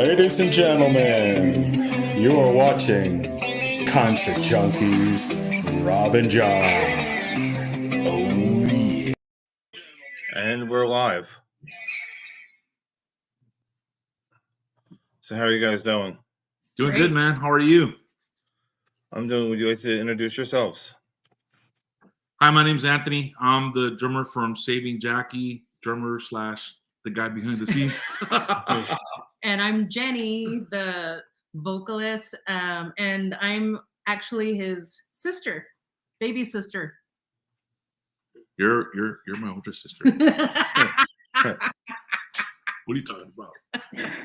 Ladies and gentlemen, you are watching Concert Junkies, Rob and John. Oh yeah. And we're live. So how are you guys doing? Doing good, man. How are you? I'm doing. Would you like to introduce yourselves? Hi, my name's Anthony. I'm the drummer from Saving Jackie, drummer / the guy behind the scenes. And I'm Jenny, the vocalist, and I'm actually his sister, baby sister. You're my older sister. What are you talking about?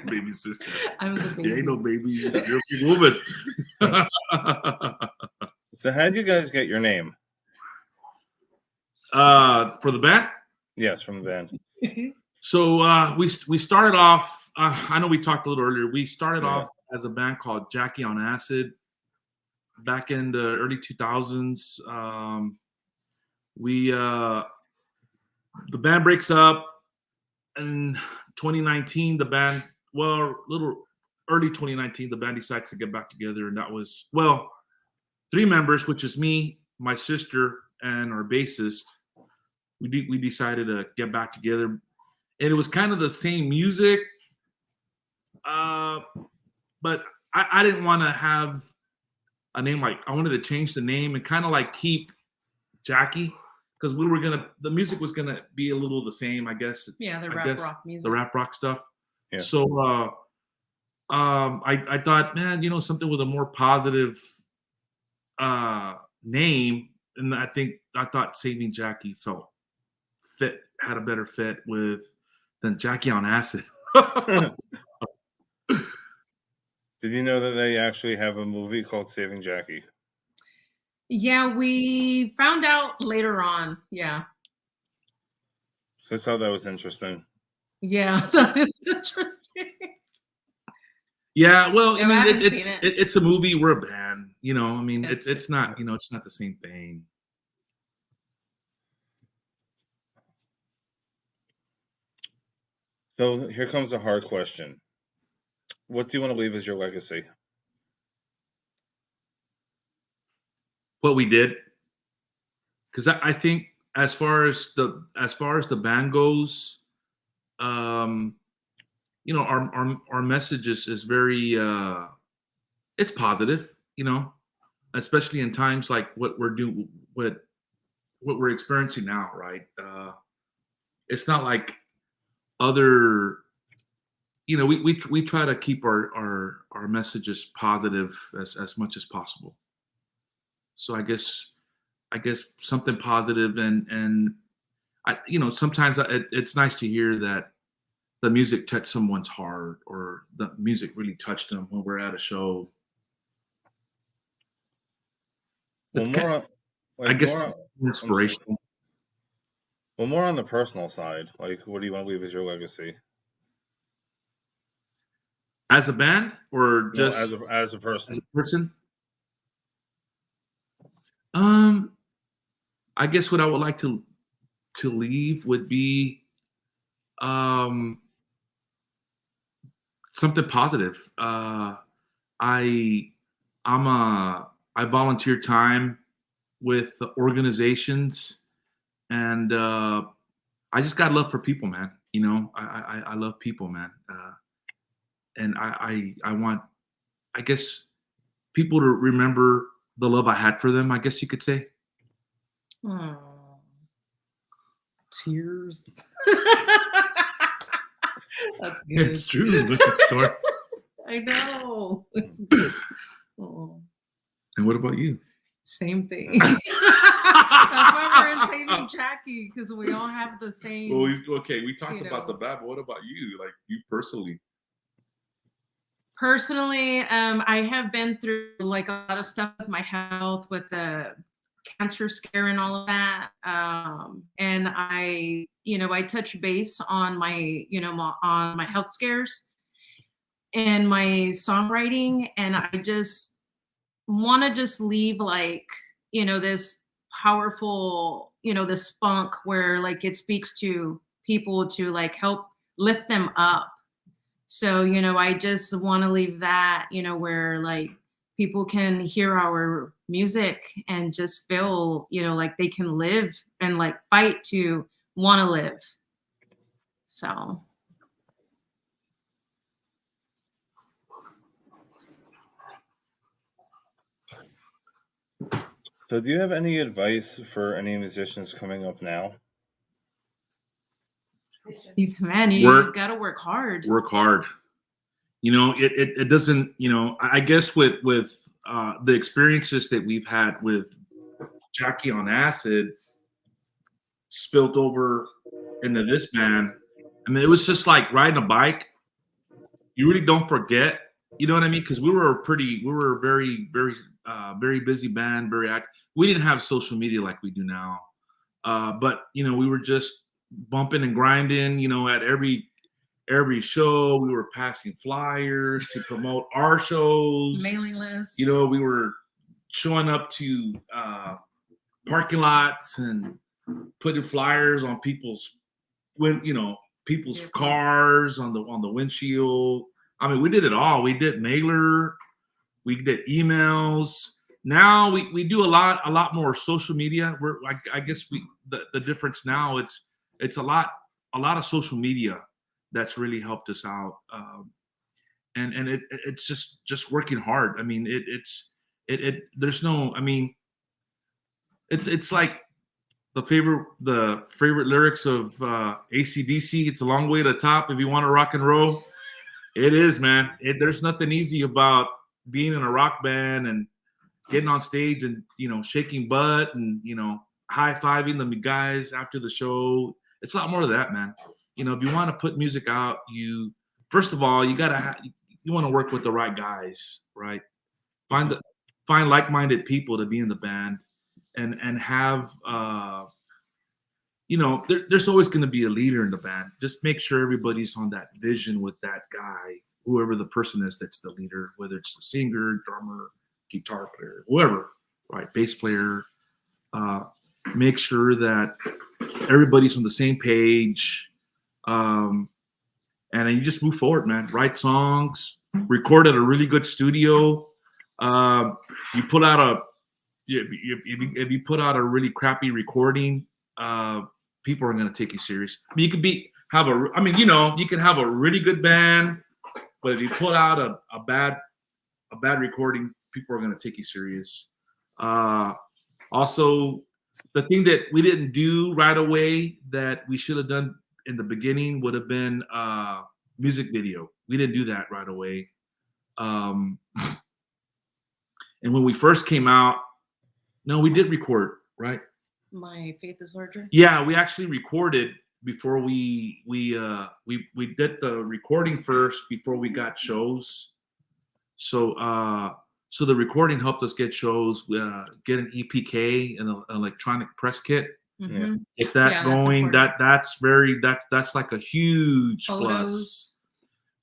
Baby sister. I'm the baby. You ain't no baby. You're a big woman. So how did you guys get your name? For the band? Yes, from the band. So we started off. I know we talked a little earlier. We started off as a band called Jackie on Acid back in the early 2000s. The band breaks up in 2019. The band, early 2019, the band decides to get back together, and that was 3 members, which is me, my sister, and our bassist. We decided to get back together, and it was kind of the same music, but I didn't want to have a name like, I wanted to change the name and kind of like keep Jackie, because the music was gonna be a little the same, I guess. Yeah, the rock music. The rap rock stuff. Yeah. So I thought, man, something with a more positive name, and I thought Saving Jackie had a better fit than Jackie on Acid. Did you know that they actually have a movie called Saving Jackie? Yeah, we found out later on. Yeah. So I thought that was interesting. Yeah, that is interesting. Yeah, well, Yeah, I haven't seen it. it's a movie. We're a band, it's not, it's not the same thing. So here comes a hard question. What do you want to leave as your legacy? What we did, because I think as far as the band goes, our message is very it's positive, especially in times like what we're doing, what we're experiencing now, right? It's not like other, we try to keep our messages positive as much as possible. So I guess something positive, and I, sometimes it's nice to hear that the music touched someone's heart, or the music really touched them when we're at a show. Well, inspirational. Well, more on the personal side. Like, what do you want to leave as your legacy? As a band, or just as a person? As a person. I guess what I would like to leave would be something positive. I volunteer time with organizations, and I just got love for people, man. I love people, man. And I want, I guess, people to remember the love I had for them, I guess you could say. Aww. Tears. That's good. It's true. I know. It's good. Oh. And what about you? Same thing. That's why we're in Saving Jackie, because we all have the same. Well, okay, we talked about the bad, but what about you? Like, you personally? Personally, I have been through like a lot of stuff with my health, with the cancer scare and all of that. And I touch base on my, on my health scares and my songwriting. And I just want to just leave like, this powerful, this spunk where like it speaks to people to like help lift them up, So, I just want to leave that, where like people can hear our music and just feel, like they can live and like fight to want to live. So, So, do you have any advice for any musicians coming up now? man, you gotta work hard. Work hard. It doesn't. I guess with the experiences that we've had with Jackie on acid spilled over into this band. I mean, it was just like riding a bike. You really don't forget. You know what I mean? Because we were a very, very, very busy band. Very active. We didn't have social media like we do now, but we were just bumping and grinding. At every show, we were passing flyers to promote our shows, mailing lists. We were showing up to parking lots and putting flyers on people's cars on the windshield. I mean, we did it all. We did mailer, we did emails. Now we do a lot more social media. We're like, I guess the difference now, it's a lot of social media that's really helped us out. And it's just working hard. I mean, there's no, I mean, it's like the favorite lyrics of AC/DC. It's a long way to the top if you want to rock and roll. It is, man. There's nothing easy about being in a rock band and getting on stage and shaking butt and high-fiving the guys after the show. It's a lot more of that, man. If you want to put music out, first of all, you want to work with the right guys, right? Find like-minded people to be in the band, and have there's always going to be a leader in the band. Just make sure everybody's on that vision with that guy, whoever the person is that's the leader, whether it's the singer, drummer, guitar player, whoever, right? Bass player. Make sure that everybody's on the same page. And then you just move forward, man. Write songs, record at a really good studio. You put out if you put out a really crappy recording, people are going to take you serious. I mean, you can have a really good band, but if you put out a bad recording, people are going to take you serious. Also, the thing that we didn't do right away that we should have done in the beginning would have been music video. We didn't do that right away. And when we first came out, no, we did record, right? My Faith is Larger. Yeah, we actually recorded before we did the recording first before we got shows. So the recording helped us get shows, get an EPK, an electronic press kit. Mm-hmm. Get that going. That's like a huge photos,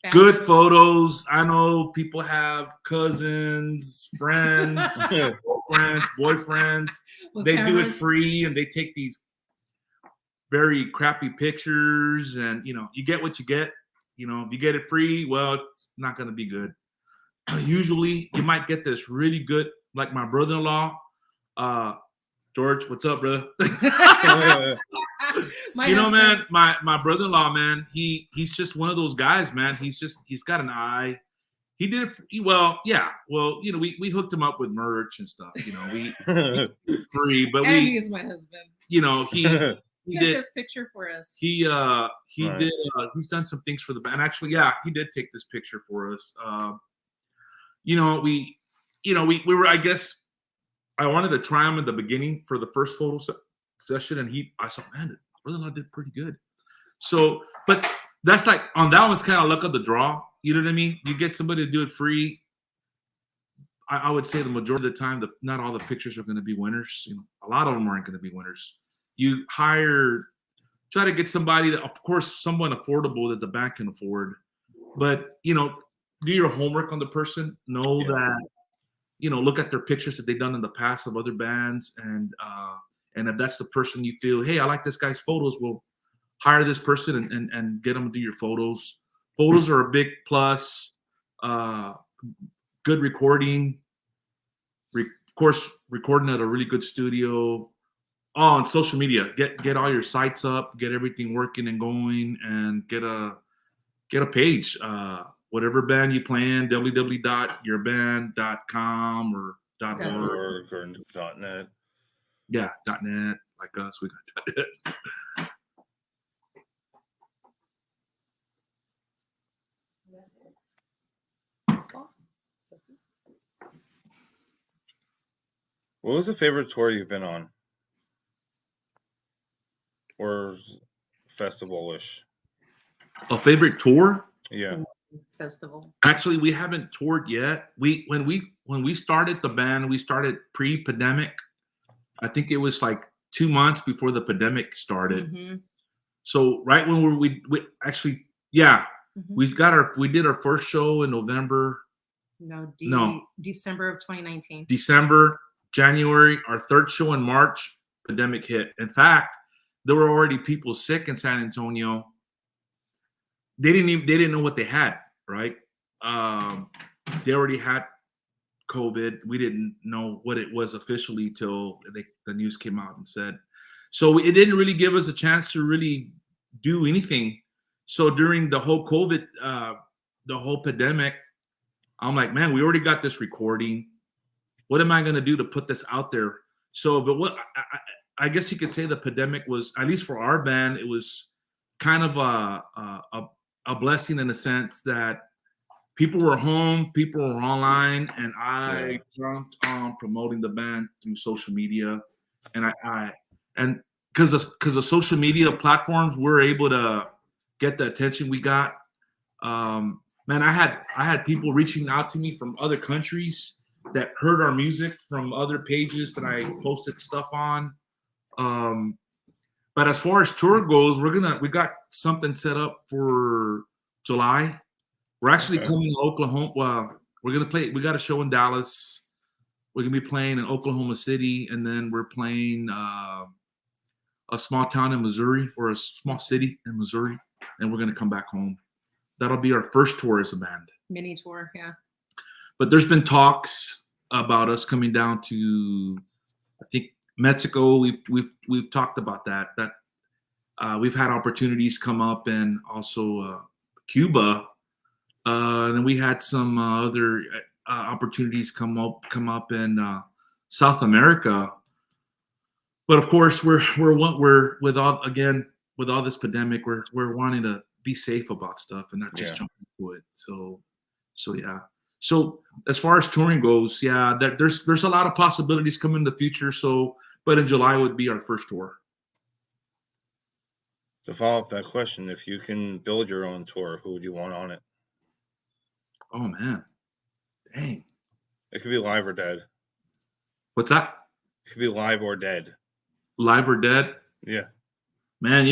plus. Good photos. I know people have cousins, friends, girlfriends, boyfriends. They do it free and they take these very crappy pictures, and you get what you get. If you get it free, well, it's not going to be good. Usually you might get this really good, like my brother-in-law, George. What's up, brother? Man, my brother-in-law, man, he's just one of those guys, man. He's got an eye. He did it well, yeah. Well, we hooked him up with merch and stuff. We free, but and he's my husband. He took did this picture for us. He Nice. did. He's done some things for the band. Actually, yeah, he did take this picture for us. We were. I guess I wanted to try him in the beginning for the first photo session, and I saw, man, brother-in-law did pretty good. So, but that's like on that one's kind of luck of the draw. You know what I mean? You get somebody to do it free. I would say the majority of the time, not all the pictures are going to be winners. A lot of them aren't going to be winners. You try to get somebody that, of course, someone affordable that the band can afford. But do your homework on the person. Know that look at their pictures that they've done in the past of other bands, and if that's the person you feel, hey, I like this guy's photos, we'll hire this person and get them to do your photos. Photos are a big plus. Good recording. Of course, recording at a really good studio. Oh, and social media. Get all your sites up, get everything working and going, and get a page. Whatever band you play in, www.yourband.com or .org. or .net. Yeah, .net. Like us, we got .net. What was the favorite tour you've been on? Or festival-ish? A favorite tour? Yeah. Festival. Actually, we haven't toured yet. When we started the band, we started pre-pandemic. I think it was like 2 months before the pandemic started. Mm-hmm. So right when we actually, yeah, Mm-hmm. we did our first show in November, No, December of 2019. December, January, our third show in March, pandemic hit. In fact, there were already people sick in San Antonio. They didn't know what they had, right? They already had COVID. We didn't know what it was officially till the news came out and said. So it didn't really give us a chance to really do anything. So during the whole COVID, the whole pandemic, I'm like, man, we already got this recording. What am I going to do to put this out there? So, but what I guess you could say the pandemic was, at least for our band, it was kind of a blessing in the sense that people were home, people were online, and I jumped on promoting the band through social media, and and because of social media platforms, we're able to get the attention we got. Man, I had people reaching out to me from other countries that heard our music from other pages that I posted stuff on. But as far as tour goes, we got something set up for July. We're actually coming to Oklahoma. Well, we're gonna play. We got a show in Dallas. We're gonna be playing in Oklahoma City, and then we're playing a small town in Missouri, or a small city in Missouri, and we're gonna come back home. That'll be our first tour as a band. Mini tour, yeah. But there's been talks about us coming down to, I think, Mexico. We've talked about that. We've had opportunities come up, and also Cuba. And then we had some other opportunities come up in South America. But of course, we're with all this pandemic, we're wanting to be safe about stuff and not just jump into it. So yeah. So as far as touring goes, yeah, there's a lot of possibilities coming in the future. So, but in July would be our first tour. To follow up that question, if you can build your own tour, who would you want on it? Oh man, dang. It could be live or dead. What's that? It could be live or dead. Live or dead? Yeah. Man,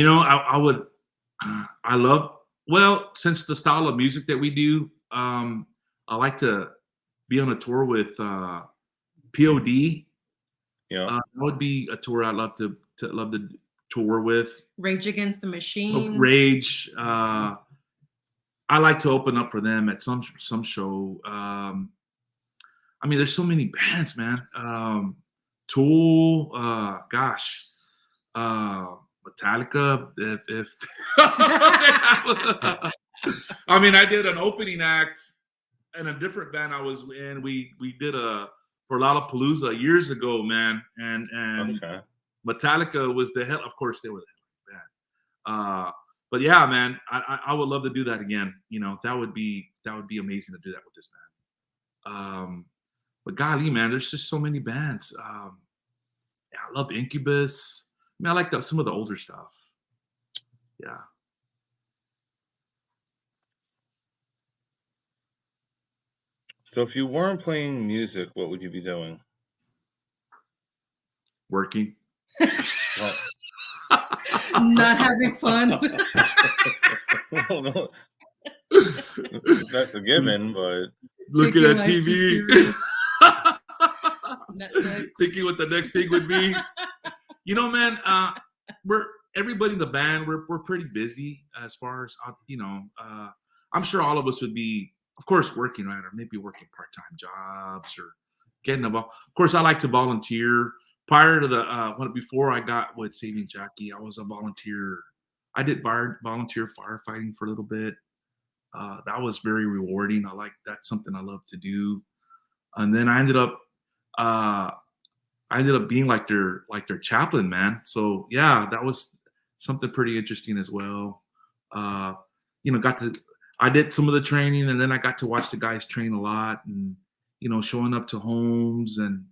I love, well, since the style of music that we do, I like to be on a tour with POD. Yeah. That would be a tour I'd love to tour with. Rage Against the Machine. Rage. I like to open up for them at some show. I mean, there's so many bands, man. Tool, Metallica. If I mean, I did an opening act in a different band I was in. We did for Lollapalooza years ago, man, and Metallica was the hell. Of course, they were the band. But yeah, man, I would love to do that again. You know, that would be amazing to do that with this band. But golly, man, there's just so many bands. Yeah, I love Incubus. I mean, I like some of the older stuff. Yeah. So if you weren't playing music, what would you be doing? Working. Well, not having fun. well, no. That's a given, but looking at TV. Netflix. Thinking what the next thing would be. You know, man, everybody in the band, we're pretty busy as far as, I'm sure all of us would be, of course, working, right, or maybe working part-time jobs or getting involved. Of course, I like to volunteer. Prior to before I got with Saving Jackie, I was a volunteer. I did volunteer firefighting for a little bit. That was very rewarding. That's something I love to do. And then I ended up being like their chaplain, man. So yeah, that was something pretty interesting as well. I did some of the training, and then I got to watch the guys train a lot, and showing up to homes and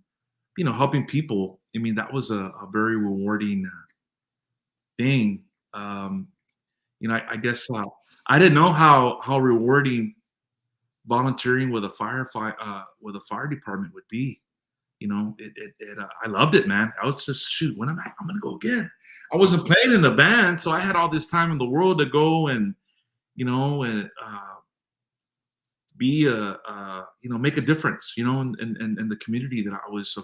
helping people. I mean, that was a very rewarding thing. I guess I didn't know how rewarding volunteering with a with a fire department would be. I loved it, man. I was just, shoot, when I'm gonna go again. I wasn't playing in the band, so I had all this time in the world to go and be make a difference, in the community that I was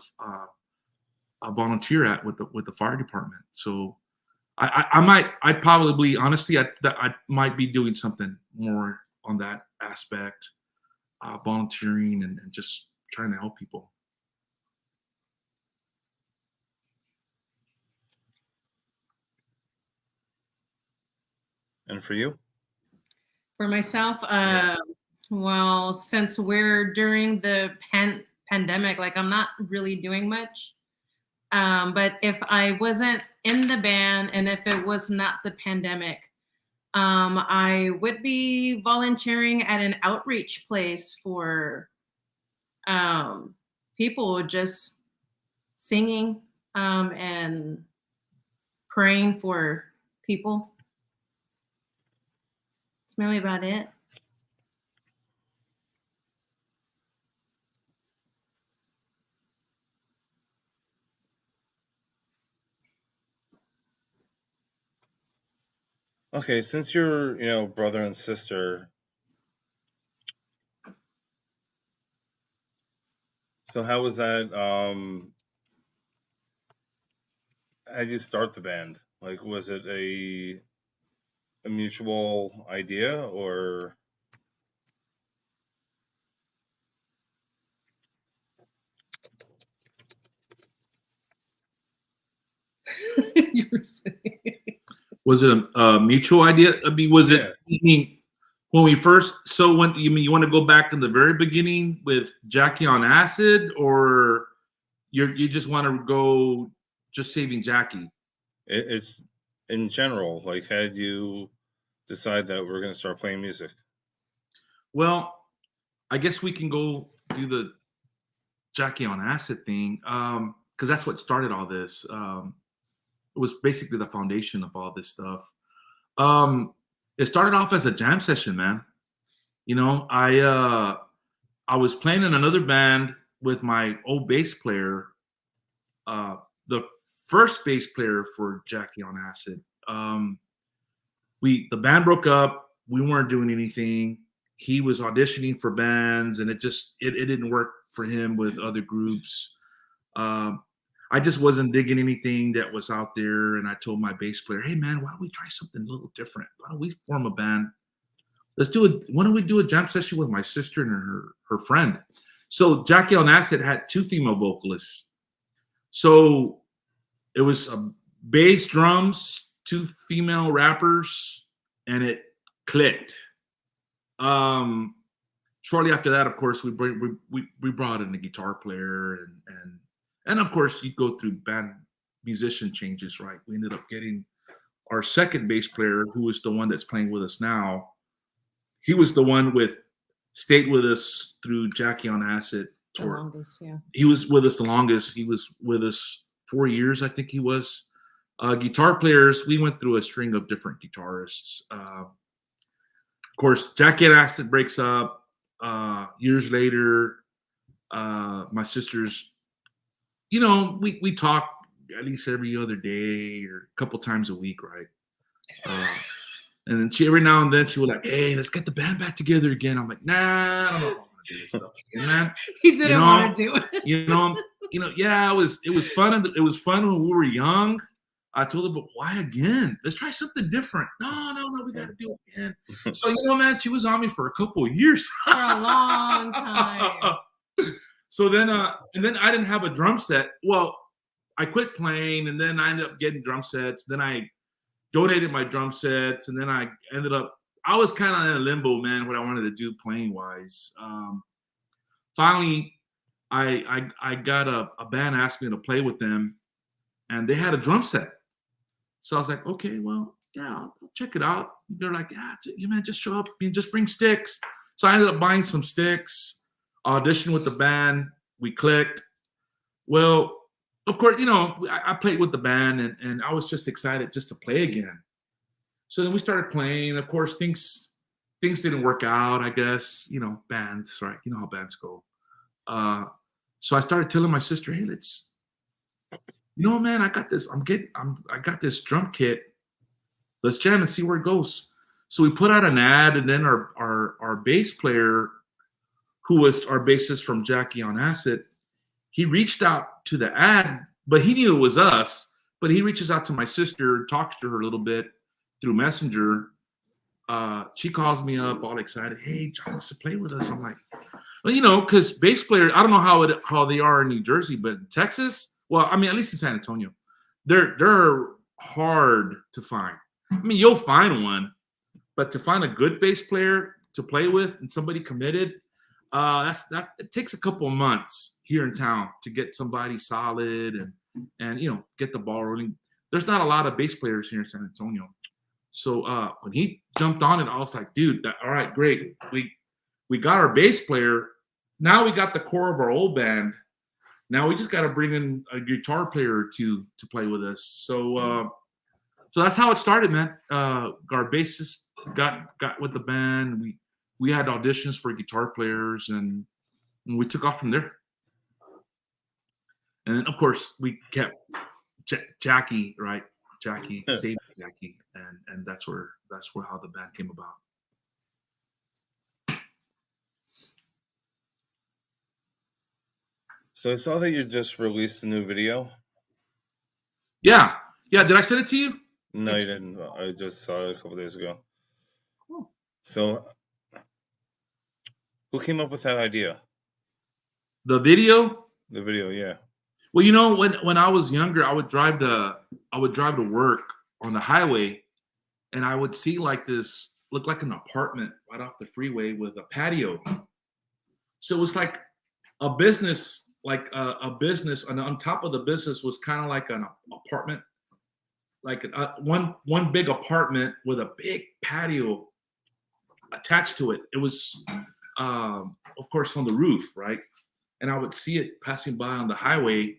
a volunteer at with the fire department. So I'd probably, honestly, I might be doing something more on that aspect, volunteering and just trying to help people. And for you? For myself, well, since we're during the pandemic, like I'm not really doing much. But if I wasn't in the band and if it was not the pandemic, I would be volunteering at an outreach place for people, just singing and praying for people. That's really about it. Okay, since you're, brother and sister, so how was that? How did you start the band? Like, was it a mutual idea, or? You were saying. Was it a mutual idea? I mean, was it? I mean, when we first? So when you want to go back in the very beginning with Jackie on Acid, or you just want to go just Saving Jackie? It's in general. Like, how did you decide that we're going to start playing music? Well, I guess we can go do the Jackie on Acid thing, because that's what started all this. It was basically the foundation of all this stuff. It started off as a jam session, man. I was playing in another band with my old bass player, the first bass player for Jackie on Acid. The band broke up. We weren't doing anything. He was auditioning for bands, and it didn't work for him with other groups. I just wasn't digging anything that was out there, and I told my bass player, "Hey, man, why don't we try something a little different? Why don't we form a band? Why don't we do a jam session with my sister and her friend?" So Jackie on Acid had two female vocalists. So it was bass, drums, two female rappers, and it clicked. Shortly after that, of course, we brought in a guitar player, and of course, you go through band musician changes, right? We ended up getting our second bass player, who is the one that's playing with us now. He was the one stayed with us through Jackie on Acid tour. The longest, yeah. He was with us the longest. He was with us 4 years, I think he was. Guitar players, we went through a string of different guitarists. Of course, Jackie on Acid breaks up. Years later, my sister's, we talk at least every other day or a couple times a week, right? And then every now and then she was like, "Hey, let's get the band back together again." I'm like, "Nah, I don't know if I want to do this stuff again, man." He didn't want to do it. Yeah, it was fun. It was fun when we were young. I told her, but why again? Let's try something different. No, we got to do it again. So, you know, man, she was on me for a couple of years. For a long time. So then, and then I didn't have a drum set. Well, I quit playing, and then I ended up getting drum sets. Then I donated my drum sets, and then I ended up, I was kind of in a limbo, man, what I wanted to do playing wise. Finally, I got a band asked me to play with them, and they had a drum set. So I was like, okay, well, yeah, I'll check it out. They're like, yeah, you man, just show up and just bring sticks. So I ended up buying some sticks, auditioned with the band. We clicked. Well, of course, you know, I played with the band, and I was just excited just to play again. So then we started playing. Of course, things didn't work out, I guess. You know, bands, right? You know how bands go. So I started telling my sister, hey, let's, you know, man, I got this. I got this drum kit. Let's jam and see where it goes. So we put out an ad, and then our bass player, who was our bassist from Jackie on Acid, he reached out to the ad, but he knew it was us. But he reaches out to my sister, talks to her a little bit through Messenger. She calls me up all excited. Hey, John wants to play with us. I'm like, well, you know, because bass players, I don't know how they are in New Jersey, but in Texas, well, I mean, at least in San Antonio, they're hard to find. I mean, you'll find one, but to find a good bass player to play with and somebody committed, it takes a couple of months here in town to get somebody solid and you know, get the ball rolling. There's not a lot of bass players here in San Antonio. So when he jumped on it, I was like, dude, all right, great. We got our bass player. Now we got the core of our old band. Now we just got to bring in a guitar player or two to play with us. So that's how it started, man. Our bassist got with the band. We had auditions for guitar players, and we took off from there. And then, of course, we kept Jackie, right? Jackie, saved Jackie, and that's where how the band came about. So I saw that you just released a new video. Yeah. Did I send it to you? No, you didn't. I just saw it a couple days ago. Cool. So, who came up with that idea? The video? The video, yeah. Well, you know, when I was younger, I would drive to work on the highway, and I would see like this, look like an apartment right off the freeway with a patio. So it was like a business, and on top of the business was kind of like an apartment, like one big apartment with a big patio attached to it. It was, of course, on the roof, right? And I would see it passing by on the highway,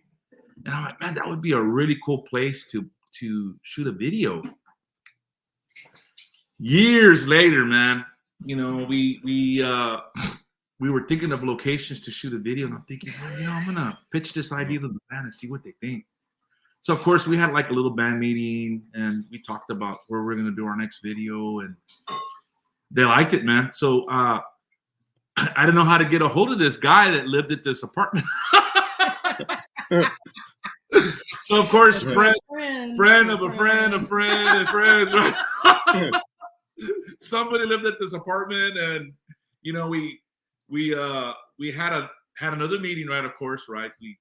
and I'm like, man, that would be a really cool place to shoot a video. Years later, man, you know, we were thinking of locations to shoot a video, and I'm thinking, well, you know, I'm gonna pitch this idea to the band and see what they think. So of course we had like a little band meeting, and we talked about where we're gonna do our next video, and they liked it, man. So I didn't know how to get a hold of this guy that lived at this apartment. So of course, friend of a friend of friend and friends, right? Somebody lived at this apartment, and you know, we had another meeting, right? Of course, right? We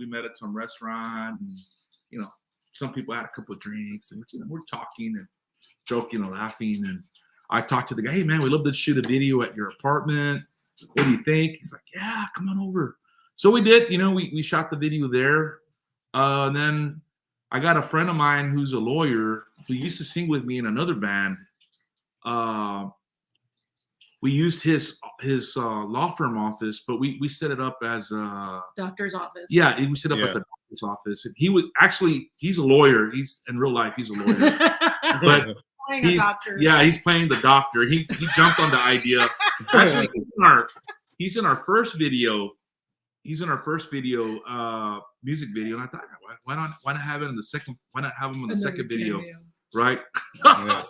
met at some restaurant, and you know, some people had a couple of drinks, and you know, we're talking and joking and laughing, and I talked to the guy, hey man, we'd love to shoot a video at your apartment. What do you think? He's like, yeah, come on over. So we did, you know, we shot the video there. And then I got a friend of mine who's a lawyer who used to sing with me in another band. We used his law firm office, but we set it up as a doctor's office. Yeah, we set up as a doctor's office. And he's a lawyer. He's in real life, he's a lawyer. But he's playing the doctor. He jumped on the idea. Actually, he's in our first video. He's in our first video, music video, and I thought, why not have it in the second? Why not have him in the second video, right? Yeah.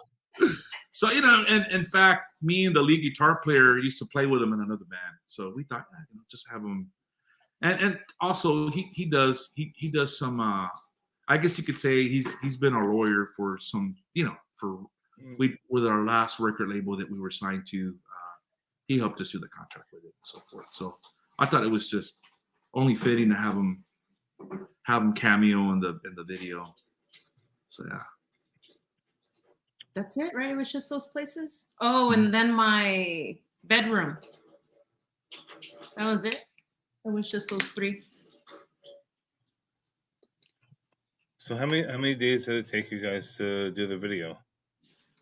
So you know, and in fact, me and the lead guitar player used to play with him in another band. So we thought, just have him, and also he does some. I guess you could say he's been our lawyer for some, with our last record label that we were signed to. He helped us do the contract with it and so forth. So I thought it was just only fitting to have him cameo in the video. So yeah. That's it, right? It was just those places. Oh, and then my bedroom. That was it. It was just those 3. So how many days did it take you guys to do the video?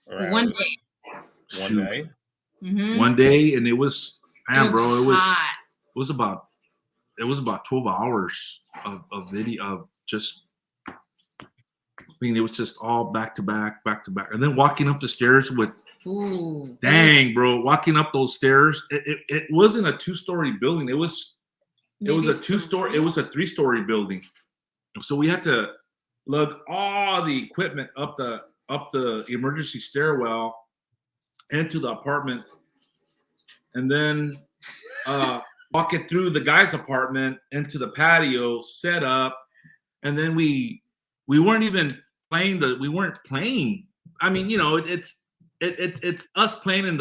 Or One hours? day. One Shoot. day? Mhm. One day, and it was, man, It was bro, it hot. was about 12 hours of video of just. I mean, it was just all back to back, and then walking up the stairs with. Ooh. Dang, bro, walking up those stairs. It wasn't a 2-story building. It was a 2-story. It was a 3-story building. So we had to lug all the equipment up the emergency stairwell into the apartment, and then walk it through the guy's apartment into the patio, set up, and then we weren't even playing we weren't playing. I mean, it's us playing on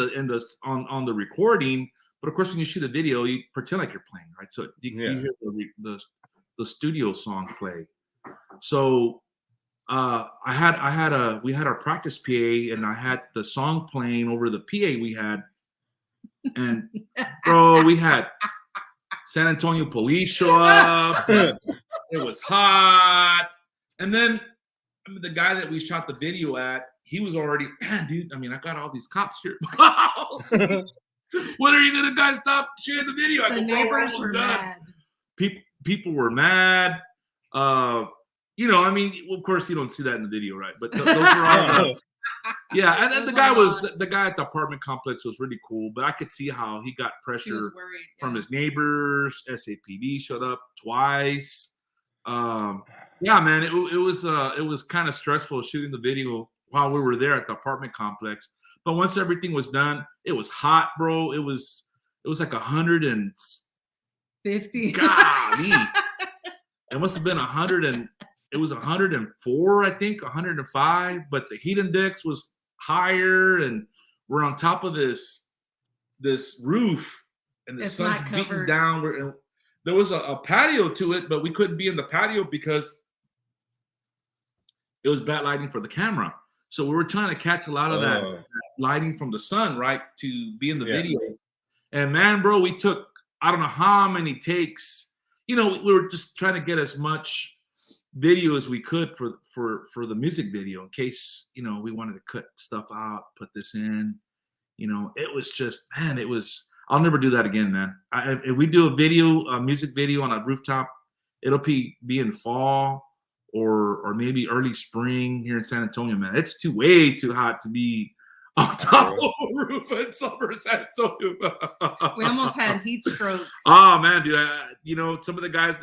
the recording, but of course when you shoot a video, you pretend like you're playing, right? So you hear the studio song play. So we had our practice PA, and I had the song playing over the PA we had, and bro, we had San Antonio police show up. It was hot, and then the guy that we shot the video at, he was already, man, dude. I mean, I got all these cops here at my house. When are you gonna guys stop shooting the video? I The go, bro, we're neighbors almost were done. mad. People were mad. I mean, of course, you don't see that in the video, right? But those were all. Yeah, and then the guy at the apartment complex was really cool, but I could see how he got He was pressure worried. from his neighbors. SAPD showed up twice. Yeah, man, it was kind of stressful shooting the video while we were there at the apartment complex. But once everything was done, it was hot, bro. It was like 150. golly. It must have been 100 and it was 104, I think, 105. But the heat index was higher, and we're on top of this roof, and the It's sun's not beating covered. down. And there was a patio to it, but we couldn't be in the patio because it was bad lighting for the camera. So we were trying to catch a lot of that lighting from the sun, right, to be in the video. And man, bro, we took, I don't know how many takes. We were just trying to get as much video as we could for the music video in case, we wanted to cut stuff out, put this in. It was just, man, I'll never do that again, man. If we do a music video on a rooftop, it'll be in fall or maybe early spring here in San Antonio, man. It's way too hot to be on top of a roof in summer San Antonio. We almost had heat stroke. Oh man, dude, some of the guys,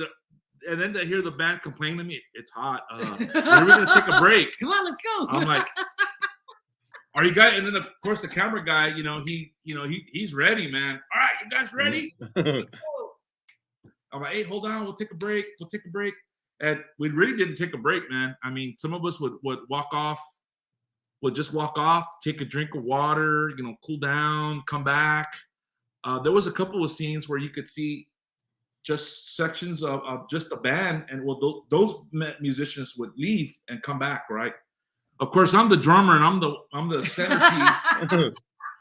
and then to hear the band complain to me, it's hot. When are we gonna take a break? Come on, let's go. I'm like, are you guys? And then of course the camera guy, he's ready, man. All right, you guys ready? Let's go. I'm like, hey, hold on, we'll take a break. And we really didn't take a break, man. I mean, some of us would just walk off, take a drink of water, cool down, come back. There was a couple of scenes where you could see just sections of just the band, and those musicians would leave and come back, right? Of course, I'm the drummer and I'm the centerpiece.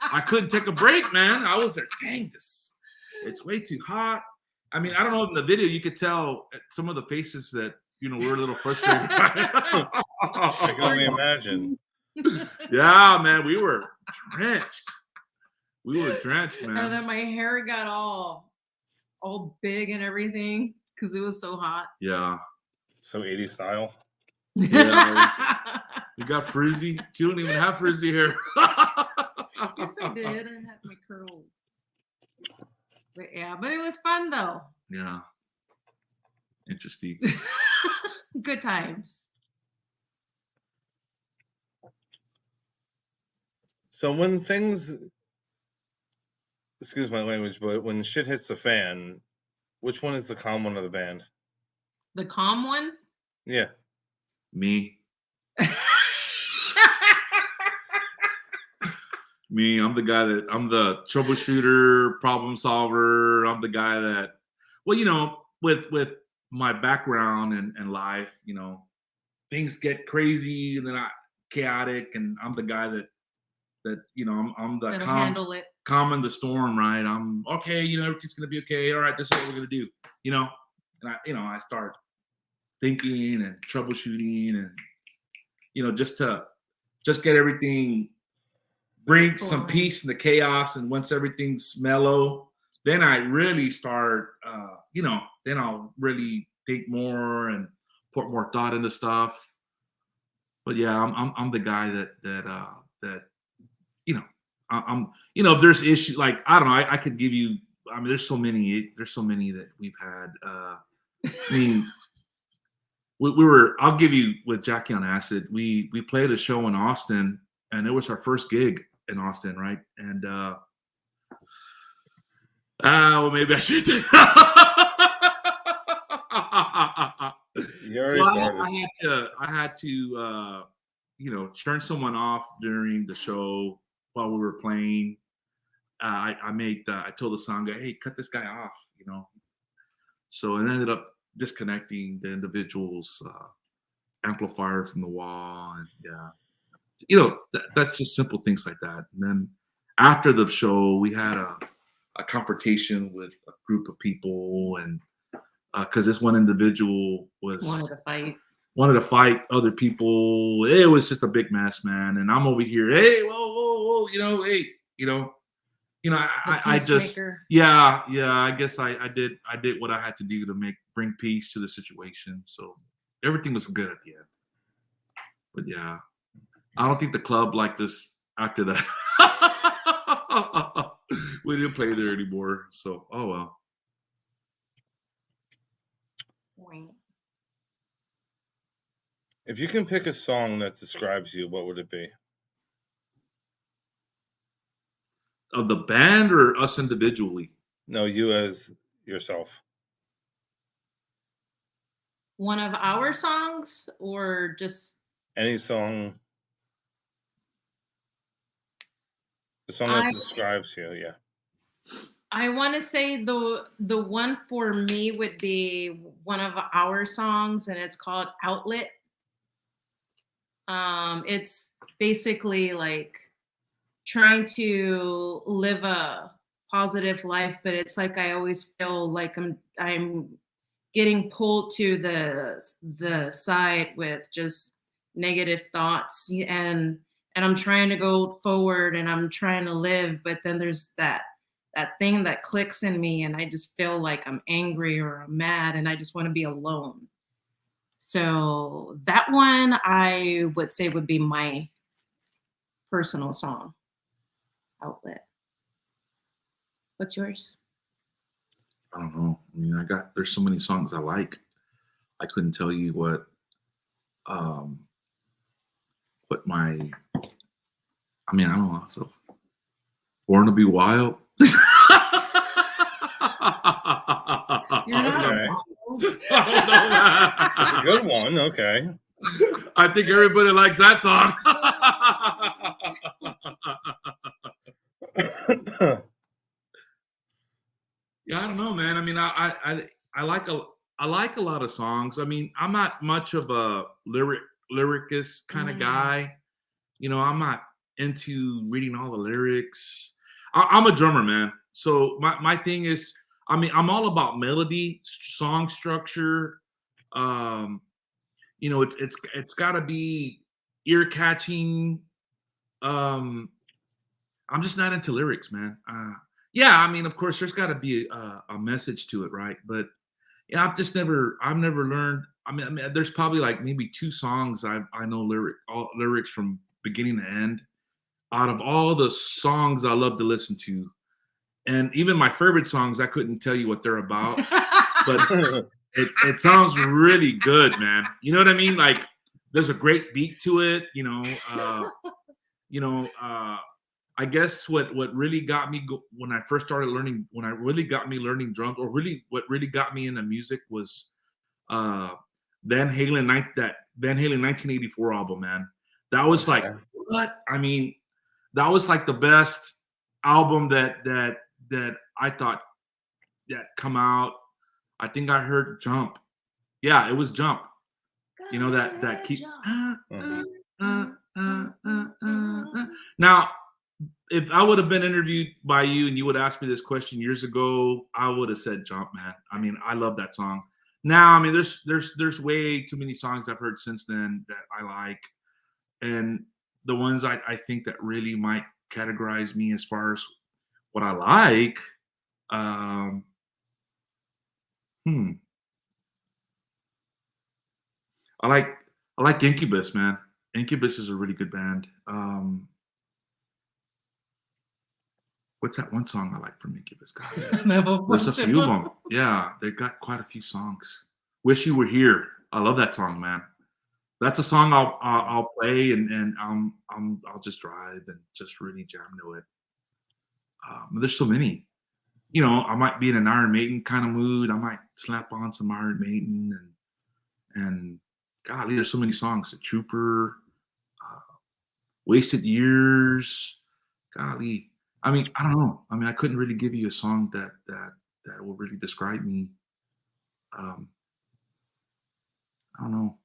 I couldn't take a break, man. I was there. Dang, it's way too hot. I mean, I don't know, in the video you could tell some of the faces that we're a little frustrated. I can only imagine. Yeah, man, we were drenched. Man. And then my hair got all big and everything because it was so hot. Yeah. So 80s style. Yeah, we got frizzy. You don't even have frizzy hair. Yes, I did. I had my curls. But it was fun though. Yeah. Interesting. Good times. So when things, excuse my language, but when shit hits the fan, which one is the calm one of the band? The calm one? Yeah. Me. Me, I'm the troubleshooter, problem solver. I'm the guy that, well, with my background and life, things get crazy and then chaotic, and I'm the guy that I'm the That'll handle it. calm in the storm, right? I'm okay, everything's gonna be okay. All right, this is what we're gonna do, and I start thinking and troubleshooting and just get everything, bring some peace in the chaos. And once everything's mellow, then I really start, then I'll really think more and put more thought into stuff. But yeah, I'm the guy that I'm if there's issues, like, I don't know, I could give you, I mean, there's so many that we've had. I mean, I'll give you, with Jackie on Acid, we played a show in Austin, and it was our first gig in Austin, right? And well, maybe I should. You already started. I had to turn someone off during the show while we were playing. I told the sound guy, hey, cut this guy off, So it ended up disconnecting the individual's amplifier from the wall, and that's just simple things like that. And then after the show, we had a confrontation with a group of people, and because this one individual wanted to fight other people. It was just a big mess, man. And I'm over here, hey, whoa, hey, I just, I guess I did what I had to do to bring peace to the situation. So everything was good at the end. But yeah, I don't think the club liked us after that. We didn't play there anymore. So, oh well. If you can pick a song that describes you, what would it be? Of the band or us individually? No, you as yourself. One of our songs, or just any song? The song that describes you, yeah. I want to say the one for me would be one of our songs, and it's called Outlet. It's basically like trying to live a positive life, but it's like I always feel like I'm getting pulled to the side with just negative thoughts, and I'm trying to go forward and I'm trying to live, but then there's that thing that clicks in me, and I just feel like I'm angry or I'm mad, and I just want to be alone. So that one I would say would be my personal song, Outlet. What's yours? I don't know. I mean, there's so many songs I like. I couldn't tell you what my, I mean, I don't know. So Born to Be Wild. Okay. Good one. Okay. I think everybody likes that song. Yeah, I don't know, man. I mean, I like a lot of songs. I mean, I'm not much of a lyricist kind of guy. I'm not into reading all the lyrics. I'm a drummer, man. So my thing is, I mean, I'm all about melody, song structure. It's got to be ear catching. I'm just not into lyrics, man. Yeah, I mean, of course, there's got to be a message to it, right? But yeah, I've never learned. I mean, there's probably like maybe 2 songs I know lyrics from beginning to end. Out of all the songs I love to listen to, and even my favorite songs, I couldn't tell you what they're about, but it sounds really good, man. You know what I mean? Like, there's a great beat to it. I guess what really got me when I first started learning, learning drums, or really what really got me into music was Van Halen 1984 album, man. That was like, Okay. what? I mean, that was like the best album that I thought that come out. I think I heard Jump. Yeah, it was Jump. You know that keep. Now, if I would have been interviewed by you and you would ask me this question years ago, I would have said Jump, man. I mean, I love that song. Now, I mean, there's way too many songs I've heard since then that I like, and the ones I think that really might categorize me as far as what I like. I like Incubus, man. Incubus is a really good band. What's that one song I like from Incubus? God, there's a few of them. Yeah, they've got quite a few songs. Wish You Were Here. I love that song, man. That's a song I'll play and I'll just drive and just really jam to it. There's so many. You know, I might be in an Iron Maiden kind of mood. I might slap on some Iron Maiden and golly, there's so many songs. The Trooper, Wasted Years. Golly, I mean, I don't know. I mean, I couldn't really give you a song that will really describe me. I don't know.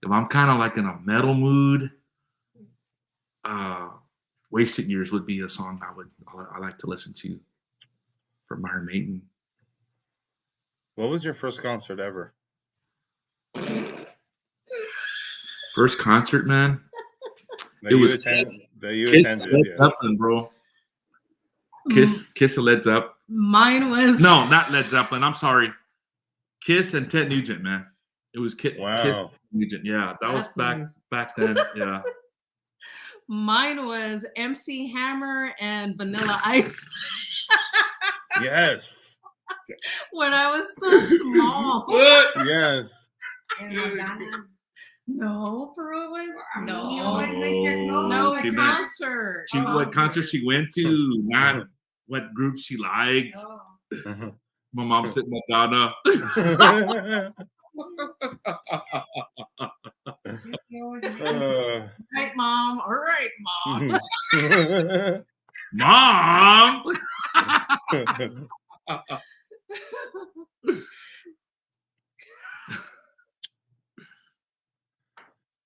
If I'm kind of like in a metal mood, Wasted Years would be a song I like to listen to from Iron Maiden. What was your first concert ever? First concert, man. That It you was attend- Kiss. that you Kiss attended. Led Yes. Zeppelin, bro. Kiss of Led Zeppelin. Mine was No, not Led Zeppelin. I'm sorry. Kiss and Ted Nugent, man. It was Kiss Wow. and Nugent. Yeah, that was That's back nice. then. Yeah. Mine was MC Hammer and Vanilla Ice Yes. when I was so small. Yes. No, for real was Oh, no see a that? concert. What concert she went to, not what group she liked. My mom said Madonna. Right, mom. All right, mom. Mom.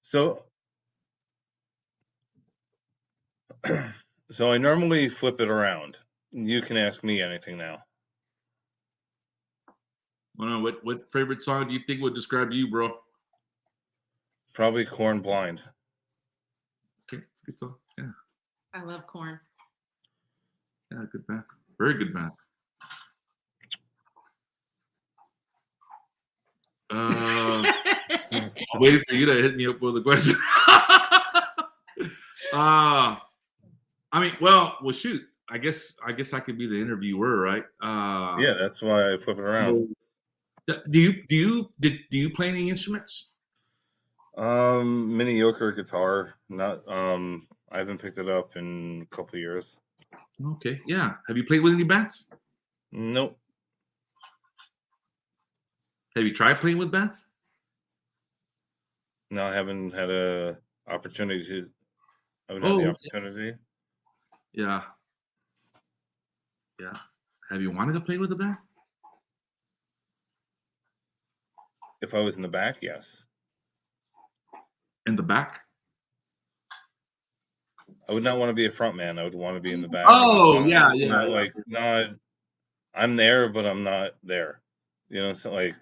So I normally flip it around. You can ask me anything now. Well, what favorite song do you think would describe you, bro? Probably Corn Blind. Okay, it's a good song. Yeah, I love corn. yeah, good band. Very good band. I'm waiting for you to hit me up with a question. I mean, well, shoot. I guess I could be the interviewer, right? Yeah, that's why I flip it around. Do you play any instruments? Mediocre guitar. Not. I haven't picked it up in a couple of years. Okay, yeah. Have you played with any bands? Nope. Have you tried playing with bands? No, I haven't had a opportunity to. I haven't had the opportunity. Yeah. Have you wanted to play with a band? If I was in the back, yes. In the back? I would not want to be a front man. I would want to be in the back. Oh, yeah. Not like not. I'm there, but I'm not there. You know, so like.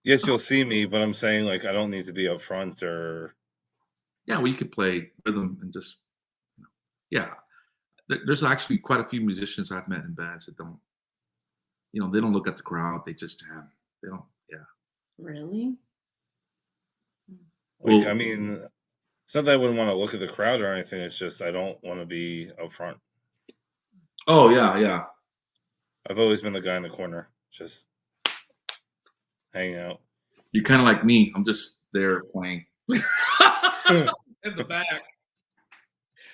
Yes, you'll see me, but I'm saying like I don't need to be up front or. Yeah, well, you could play rhythm and just, yeah. There's actually quite a few musicians I've met in bands that don't, they don't look at the crowd. They just jam. They don't, yeah. Really? Like, Well- I mean, it's not that I wouldn't want to look at the crowd or anything. It's just I don't want to be up front. Oh, yeah. I've always been the guy in the corner, just hanging out. You're kind of like me. I'm just there playing. In the back.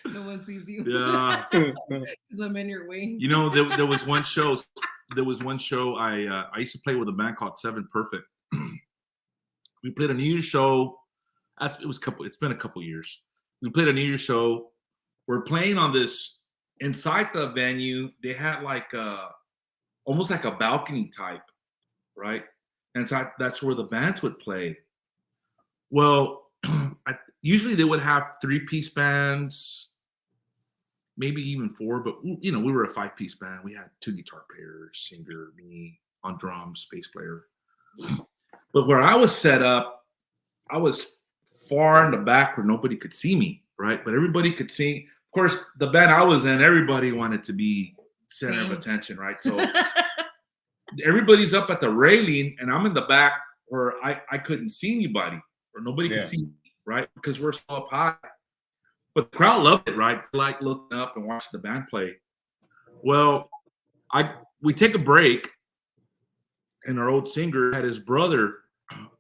No one sees you. Yeah. Because I'm in your way. There was one show. there was one show I used to play with a band called Seven Perfect. We played a New Year's show. It's been a couple years. We played a New Year's show. We're playing on this inside the venue. They had like almost like a balcony type, right? And so that's where the bands would play. Well, usually they would have 3-piece bands, maybe even 4, but we were a 5-piece band. We had 2 guitar players, singer, me on drums, bass player. But where I was set up, I was far in the back where nobody could see me, right? But everybody could see. Of course, the band I was in, everybody wanted to be center of attention, right? So everybody's up at the railing, and I'm in the back where I couldn't see anybody, or nobody could see me, right? Because we're so up high. But the crowd loved it, right? They like looking up and watching the band play. Well, we take a break, and our old singer had his brother.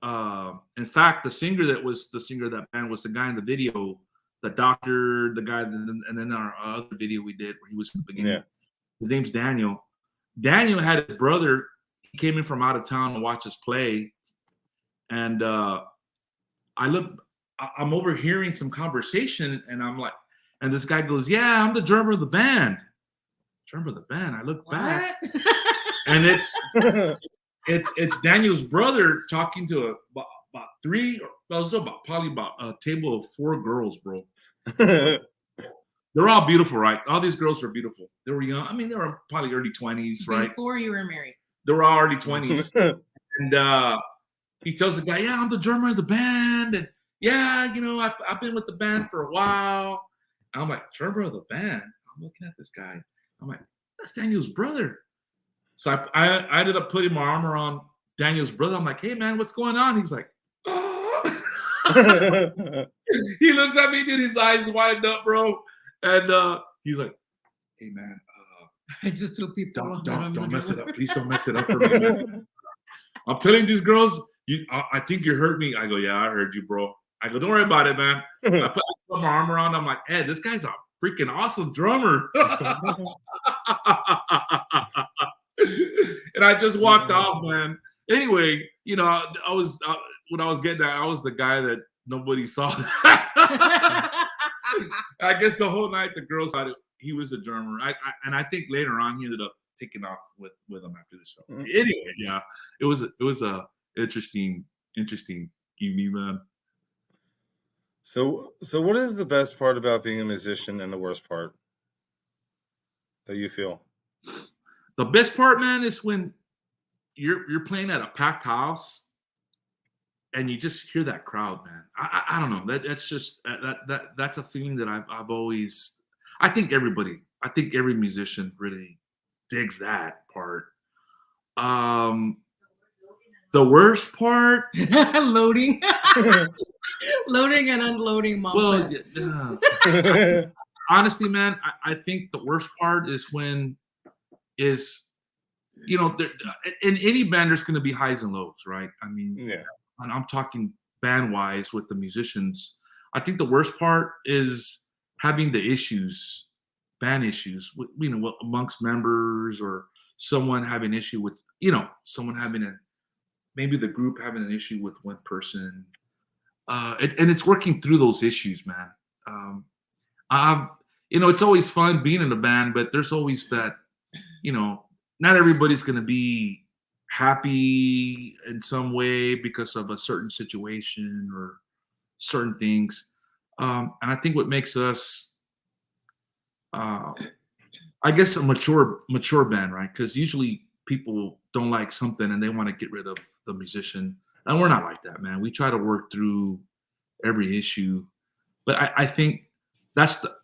In fact, the singer that was the singer of that band was the guy in the video, the doctor, the guy, and then our other video we did where he was in the beginning. Yeah. His name's Daniel. Daniel had his brother. He came in from out of town to watch us play, and I'm overhearing some conversation, and I'm like, and this guy goes, "Yeah, I'm the drummer of the band." Drummer of the band. I look back, and it's Daniel's brother talking to about 3. Probably about a table of 4 girls, bro. They're all beautiful, right? All these girls are beautiful. They were young. I mean, they were probably early 20s, right? Before you were married. They were all early 20s. And he tells the guy, "Yeah, I'm the drummer of the band. And yeah, I've been with the band for a while." And I'm like, "Drummer of the band?" I'm looking at this guy. I'm like, "That's Daniel's brother." So I ended up putting my arm around Daniel's brother. I'm like, "Hey, man, what's going on?" He's like, "Oh." He looks at me, dude, his eyes widened up, bro. And he's like, "Hey, man, I just told people don't mess it up. Please don't mess it up for me, man. I'm telling these girls, I think you heard me." I go, "Yeah, I heard you, bro." I go, "Don't worry about it, man." I put my arm around him. I'm like, "Hey, this guy's a freaking awesome drummer." And I just walked off, man. Anyway, I was when I was getting that, I was the guy that nobody saw. I guess the whole night the girls thought he was a drummer. And I think later on he ended up taking off with him after the show. Anyway, yeah, it was a interesting evening, man. So what is the best part about being a musician and the worst part that you feel? The best part, man, is when you're playing at a packed house and you just hear that crowd, man. I don't know. That's just that's a feeling that I've always. I think every musician really digs that part. The worst part, loading, loading and unloading. Mom well, honestly, man, I think the worst part is when in any band there's going to be highs and lows, right? I mean, yeah. And I'm talking band-wise with the musicians. I think the worst part is having the issues, band issues, amongst members, or someone having an issue with, someone having maybe the group having an issue with one person. And it's working through those issues, man. It's always fun being in a band, but there's always that, not everybody's going to be happy in some way because of a certain situation or certain things. And I think what makes us, I guess, a mature band, right? Because usually people don't like something and they want to get rid of the musician. And we're not like that, man. We try to work through every issue. But I think that's a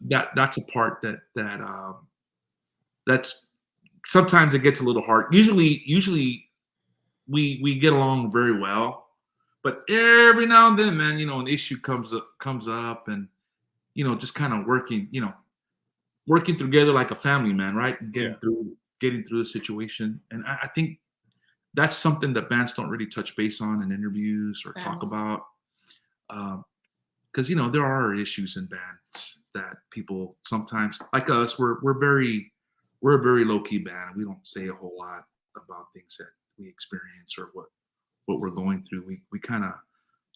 part that's sometimes it gets a little hard. Usually we get along very well, but every now and then, man, an issue comes up, and just kind of working together like a family, man, right? And getting through the situation. And I think that's something that bands don't really touch base on in interviews or talk about, because there are issues in bands that people sometimes, like us, we're a very low-key band. We don't say a whole lot. about things that we experience or what we're going through. We kind of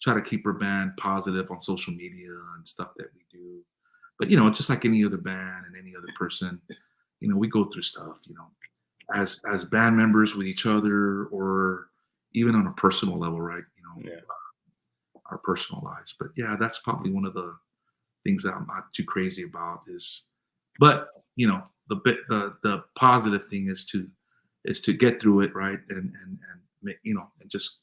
try to keep our band positive on social media and stuff that we do. But just like any other band and any other person, we go through stuff, as band members with each other, or even on a personal level, right? Yeah. Our personal lives. But yeah, that's probably one of the things that I'm not too crazy about but the positive thing is to get through it, right? And make, and just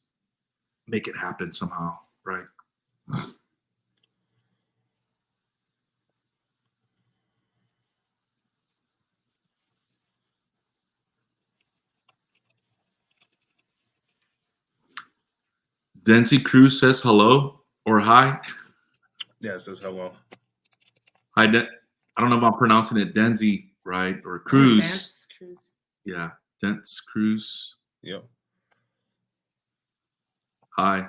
make it happen somehow, right? Denzi Cruz says hello or hi. Yeah, it says hello. Hi, I don't know if I'm pronouncing it Denzi right or Cruz. Dance Cruz. Yeah, Dance Cruz. Yep. Hi.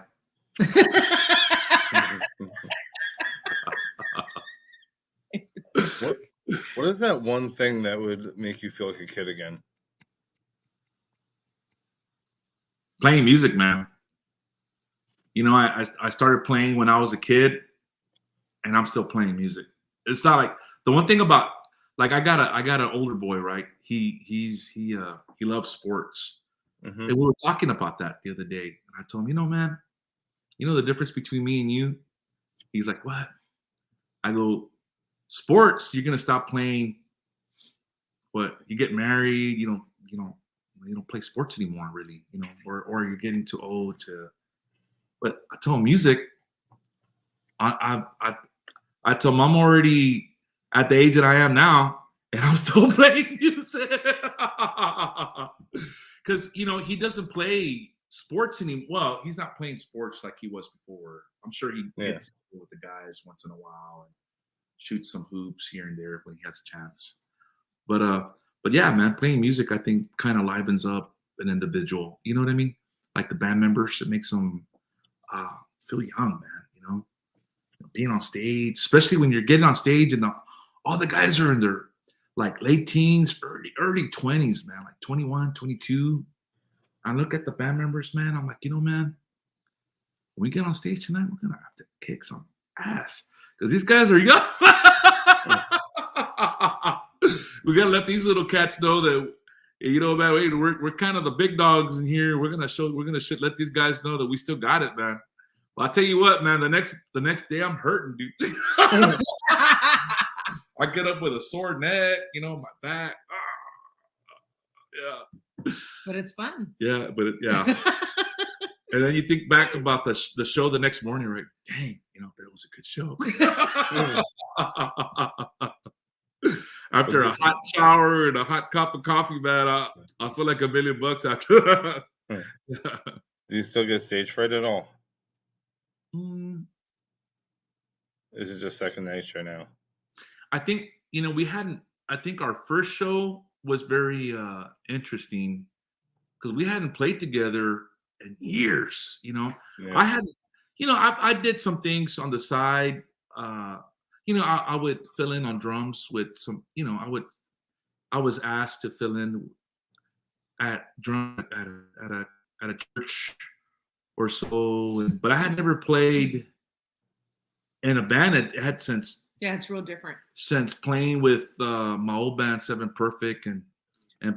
What is that one thing that would make you feel like a kid again? Playing music, man. I started playing when I was a kid, and I'm still playing music. It's not like the one thing about, like, I got an older boy, right? He loves sports. Mm-hmm. And we were talking about that the other day, and I told him, man, the difference between me and you? He's like, what? I go, sports, you're gonna stop playing. What? You get married, you don't play sports anymore, really, or you're getting too old to. But I told him music. I told him I'm already at the age that I am now, and I'm still playing music. Because he doesn't play sports anymore. Well, he's not playing sports like he was before. I'm sure he gets with the guys once in a while and shoots some hoops here and there when he has a chance. But yeah, man, playing music, I think, kind of livens up an individual. You know what I mean? Like the band members, it makes them feel young, man. Being on stage, especially when you're getting on stage and all the guys are in their like late teens, early 20s, man, like 21, 22. I look at the band members, man. I'm like, man, when we get on stage tonight, we're gonna have to kick some ass because these guys are young. We gotta let these little cats know that, man, we're kind of the big dogs in here. We're gonna let these guys know that we still got it, man. Well, I'll tell you what, man, the next day I'm hurting, dude. I get up with a sore neck, my back. Yeah. But it's fun. Yeah, yeah. And then you think back about the show the next morning, right? Dang, that was a good show. After a hot shower and a hot cup of coffee, man, I feel like $1 million after. Do you still get stage fright at all? Is it just second nature now? I think, I think our first show was very interesting because we hadn't played together in years, Yeah. I had, I did some things on the side. I would fill in on drums with some, I was asked to fill in at drum at a church or so, but I had never played in a band. It had since it's real different. Since playing with my old band Seven Perfect and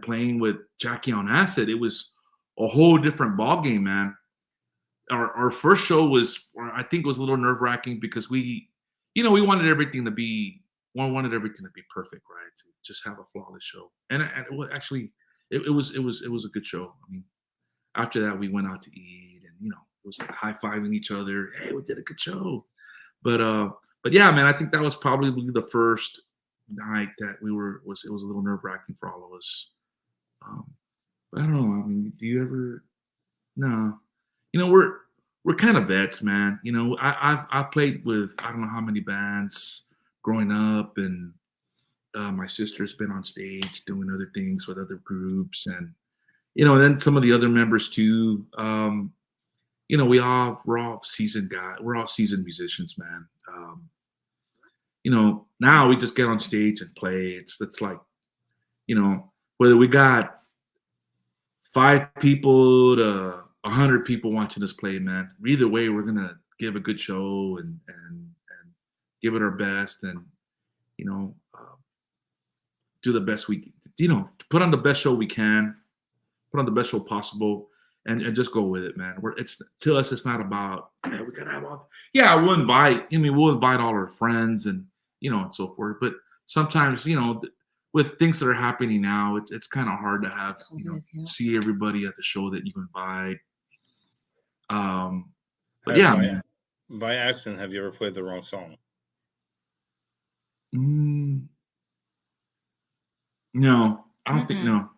playing with Jackie on Acid, it was a whole different ball game, man. Our first show was, I think, was a little nerve wracking because we wanted everything to be perfect, right? To just have a flawless show, and it was actually it was a good show. I mean, after that we went out to eat, and it was like high-fiving each other. Hey, we did a good show, but yeah, man, I think that was probably the first night that it was a little nerve wracking for all of us. But I don't know. I mean, do you ever? No, we're kind of vets, man. I've played with I don't know how many bands growing up, and my sister's been on stage doing other things with other groups, and and then some of the other members too. We're all seasoned guys. We're all seasoned musicians, man. Now we just get on stage and play. It's like, whether we got 5 people to 100 people watching us play, man. Either way, we're gonna give a good show and give it our best, and you know, do the best we, put on the best show we can, put on the best show possible, and just go with it, man. It's to us, it's not about, hey, we gotta have all. Yeah, we'll invite all our friends and and so forth. But sometimes, with things that are happening now, it's kind of hard to have Yeah. see everybody at the show that you invite. But Have yeah, by, man. by accident, have you ever played the wrong song? No, I don't think no.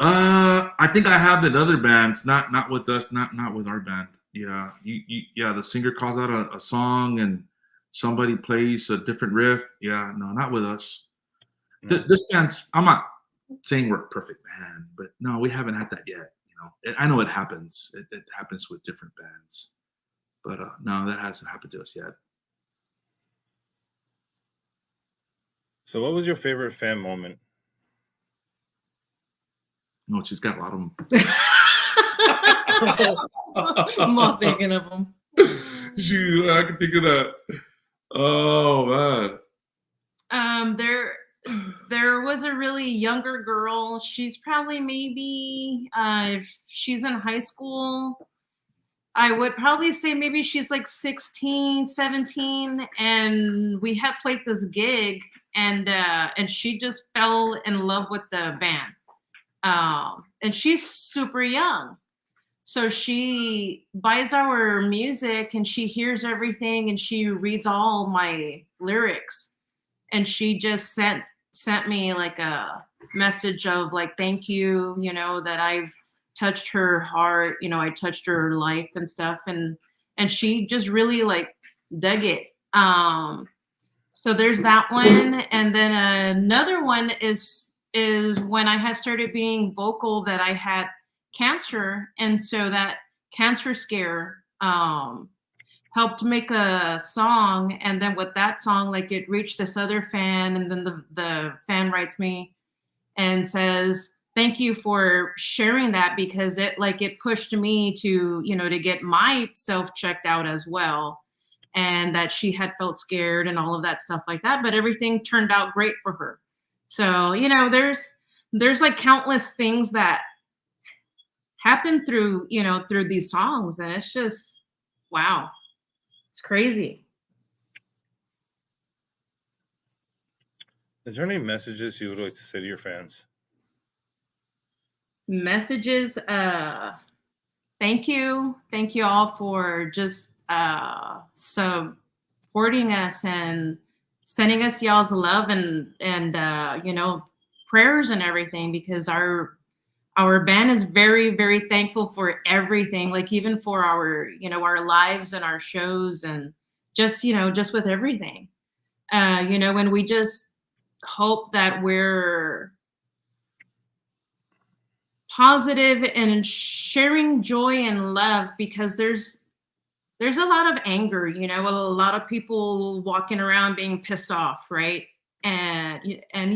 I think I have in other bands, not with us, not with our band. Yeah, yeah. The singer calls out a song and somebody plays a different riff. Yeah, no, not with us. No. This band's. I'm not saying we're a perfect band, but no, we haven't had that yet. I know it happens. It happens with different bands, but no, that hasn't happened to us yet. So, what was your favorite fan moment? No, she's got a lot of them. I'm not thinking of them. Shoot, I can think of that. Oh man. There was a really younger girl. She's probably maybe if she's in high school, I would probably say maybe she's like 16, 17, and we had played this gig, and she just fell in love with the band. And she's super young. So she buys our music and she hears everything and she reads all my lyrics. And she just sent me like a message of like, thank you, that I've touched her heart, I touched her life and stuff. And she just really like dug it. So there's that one. And then another one is when I had started being vocal that I had cancer. And so that cancer scare helped make a song. And then with that song, like it reached this other fan. And then the fan writes me and says, thank you for sharing that, because it pushed me to, to get myself checked out as well. And that she had felt scared and all of that stuff like that. But everything turned out great for her. So, there's like countless things that happen through these songs. And it's just, wow, it's crazy. Is there any messages you would like to say to your fans? Messages, thank you all for just supporting us and sending us y'all's love and prayers and everything, because our band is very, very thankful for everything, like even for our our lives and our shows and just just with everything, and we just hope that we're positive and sharing joy and love, because there's a lot of anger, a lot of people walking around being pissed off, right? And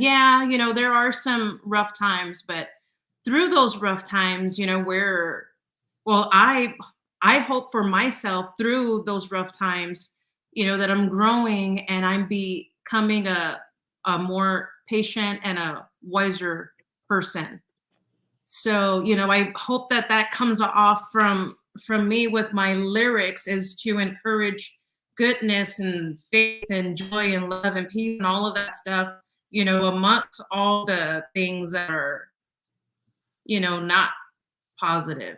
yeah, there are some rough times, but through those rough times, I hope for myself through those rough times, that I'm growing and I'm becoming a more patient and a wiser person. So, I hope that comes off from me with my lyrics, is to encourage goodness and faith and joy and love and peace and all of that stuff, amongst all the things that are, not positive.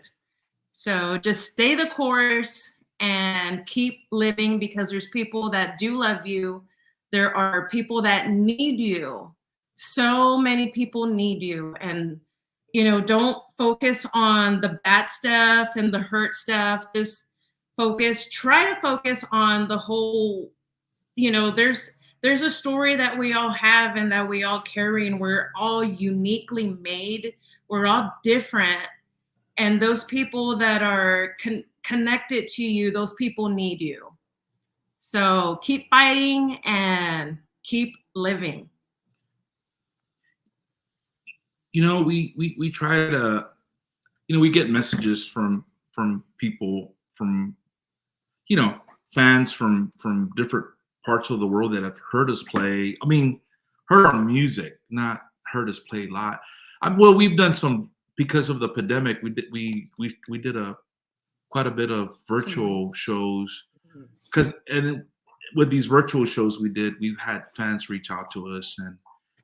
So just stay the course and keep living, because there's people that do love you. There are people that need you. So many people need you. And don't focus on the bad stuff and the hurt stuff. Just try to focus on the whole, there's a story that we all have and that we all carry, and we're all uniquely made. We're all different. And those people that are connected to you, those people need you. So keep fighting and keep living. we try to, we get messages from people, from fans from different parts of the world that have heard us play. I mean, heard our music, not heard us play live. Well, we've done some, because of the pandemic. We did quite a bit of virtual shows, with these virtual shows we've had fans reach out to us, and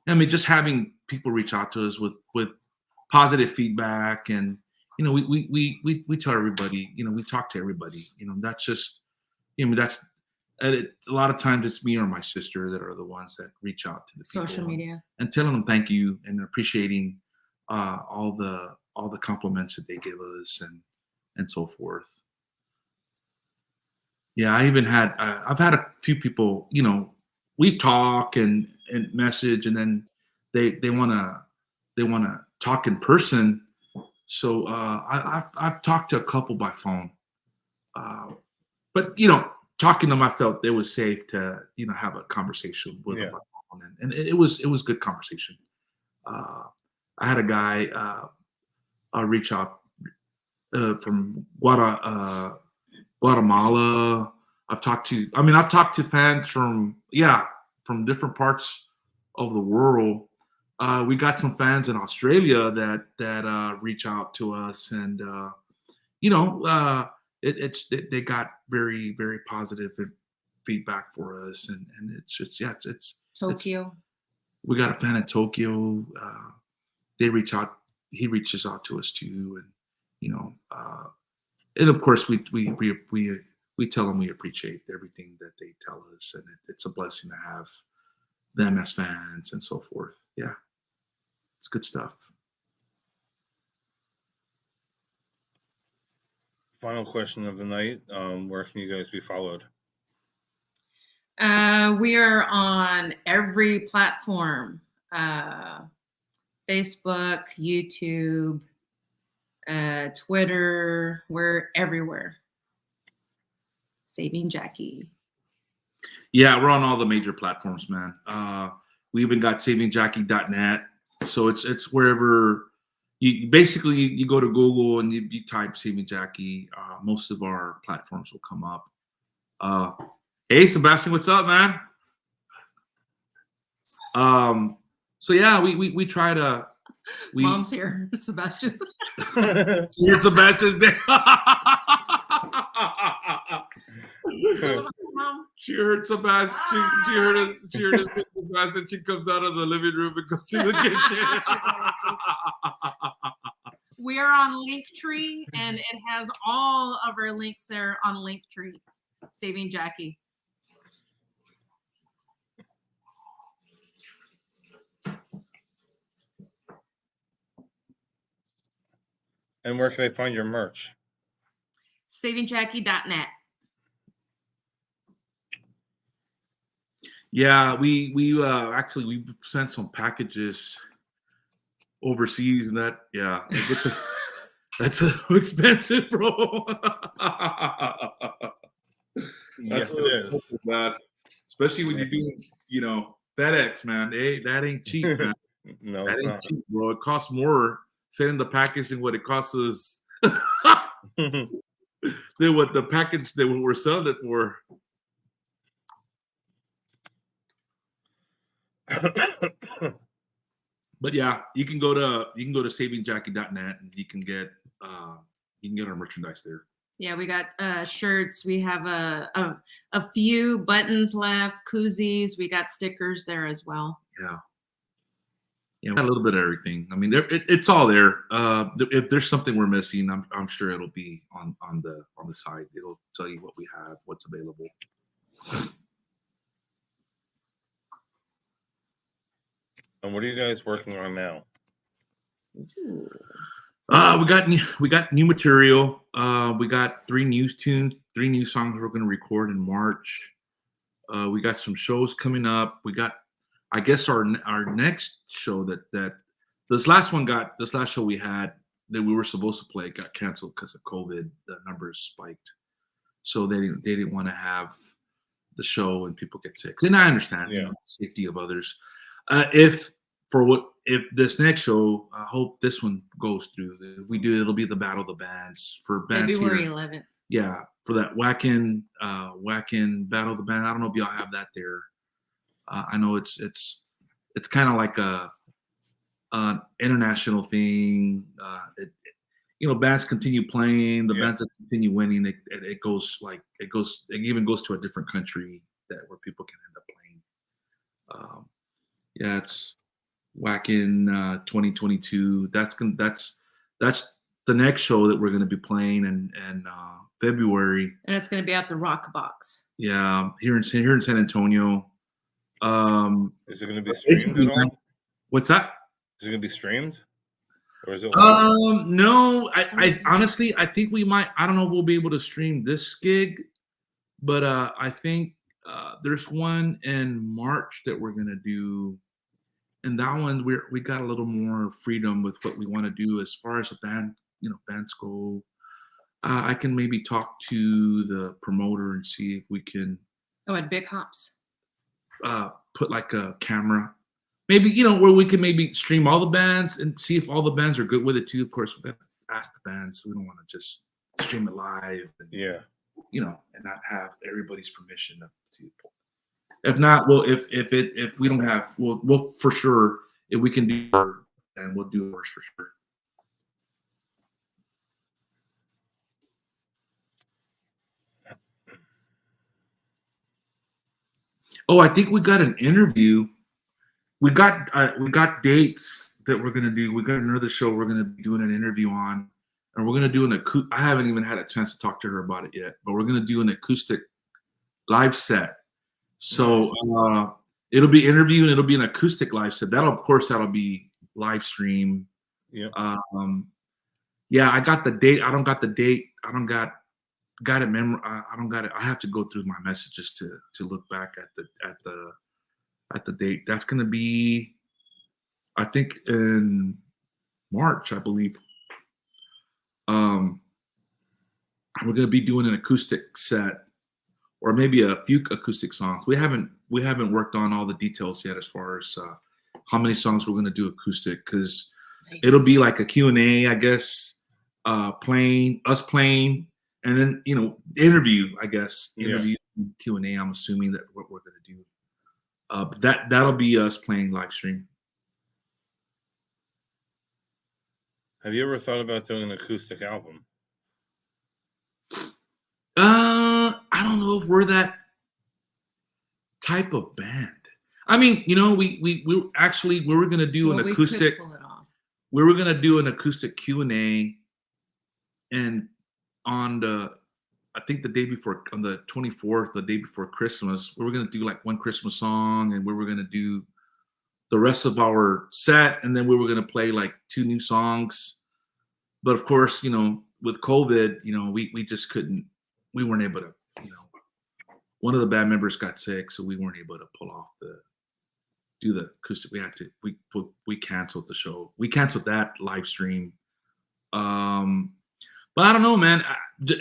I mean, just having people reach out to us with positive feedback, and we tell everybody, we talk to everybody, that's just, that's, a lot of times it's me or my sister that are the ones that reach out to the people Social media. and telling them thank you and appreciating all the compliments that they give us, and so forth. Yeah, I've had a few people, we talk and message, and then they wanna talk in person. So I've talked to a couple by phone, but talking to them, I felt it was safe to have a conversation with them by phone, and it was good conversation. I had a guy reach out from Guatemala. I've talked to fans from different parts of the world. We got some fans in Australia that reach out to us, and they got very, very positive feedback for us, and it's just it's Tokyo. We got a fan in Tokyo. He reaches out to us too, and and of course we tell them we appreciate everything that they tell us, and it's a blessing to have them as fans and so forth. Yeah, it's good stuff. Final question of the night. Where can you guys be followed? We are on every platform. Facebook, YouTube, Twitter. We're everywhere. Saving Jackie. Yeah, we're on all the major platforms, man. We even got savingjackie.net. So it's wherever you basically you go to Google and you type Saving Jackie. Most of our platforms will come up. Hey, Sebastian, what's up, man? So yeah, we try to. Mom's here, Sebastian. Here's Sebastian's name. Mom. She heard Sebastian. She heard it say Sebastian. She comes out of the living room and goes to the kitchen. We are on Linktree, and it has all of our links there on Linktree. Saving Jackie. And where can I find your merch? Savingjackie.net. Yeah, we actually we sent some packages overseas, and that's expensive, bro. Yes, it is. Bad. Especially when you're doing, FedEx, man. That ain't cheap, man. No, that it's ain't not. cheap, bro. It costs more sending the package than what it costs us than what the package that we're selling it for. But yeah, you can go to savingjackie.net, and you can get our merchandise there. Yeah, we got shirts. We have a few buttons left, koozies. We got stickers there as well. Yeah, a little bit of everything. I mean, it's all there. If there's something we're missing, I'm sure it'll be on the site. It'll tell you what we have, what's available. And what are you guys working on now? We got new material. We got 3 new songs we're going to record in March. We got some shows coming up. We got, I guess, our next show that this last show we had that we were supposed to play got canceled because of COVID. The numbers spiked, so they didn't want to have the show and people get sick. And I understand, the safety of others. If for if this next show, I hope this one goes through. If we do, it'll be the Battle of the Bands for bands February here. 11th. Yeah, for that Whackin' Battle of the Band. I don't know if y'all have that there. I know it's kind of like an international thing. Bands continue playing. The bands that continue winning, it even goes to a different country where people can end up playing. It's Whackin' 2022. That's the next show that we're going to be playing in February. And it's going to be at the Rock Box. Yeah, here in San Antonio. Is it going to be streamed at all? What's that? Is it going to be streamed, or is it? No. I honestly, I think we might. I don't know if we'll be able to stream this gig, but I think there's one in March that we're gonna do, and that one we got a little more freedom with what we want to do as far as the band, bands go. I can maybe talk to the promoter and see if we can. Oh, at Big Hops. Put like a camera, maybe where we can maybe stream all the bands and see if all the bands are good with it too. Of course, we got to ask the bands. So we don't want to just stream it live. And, and not have everybody's permission to. If not, well, if we don't have, we'll for sure, if we can do it, and we'll do ours for sure. Oh, I think we got an interview. We got dates that we're gonna do. We got another show we're gonna be doing an interview on, and we're gonna do an acoustic. I haven't even had a chance to talk to her about it yet, but we're gonna do an acoustic live set. So it'll be interview and it'll be an acoustic live set. That'll be live stream. Yeah. I got the date. I don't got the date. I don't got it I don't got it. I have to go through my messages to look back at the date. That's gonna be, I think, in March, I believe. We're gonna be doing an acoustic set, or maybe a few acoustic songs. We haven't worked on all the details yet as far as how many songs we're gonna do acoustic, because it'll be like a Q&A, I guess, playing, and then interview, I guess, interview Q&A. I'm assuming that what we're gonna do. But that'll be us playing live stream. Have you ever thought about doing an acoustic album? I don't know if we're that type of band. I mean, we were gonna do an acoustic. We were gonna do an acoustic Q&A, and I think the day before, on the 24th, the day before Christmas, we were gonna do like one Christmas song, and we were gonna do the rest of our set, and then we were gonna play like 2 new songs. But of course, with COVID, we just couldn't. We weren't able to. One of the band members got sick, so we weren't able to do the acoustic. We canceled the show. We canceled that live stream. But I don't know, man.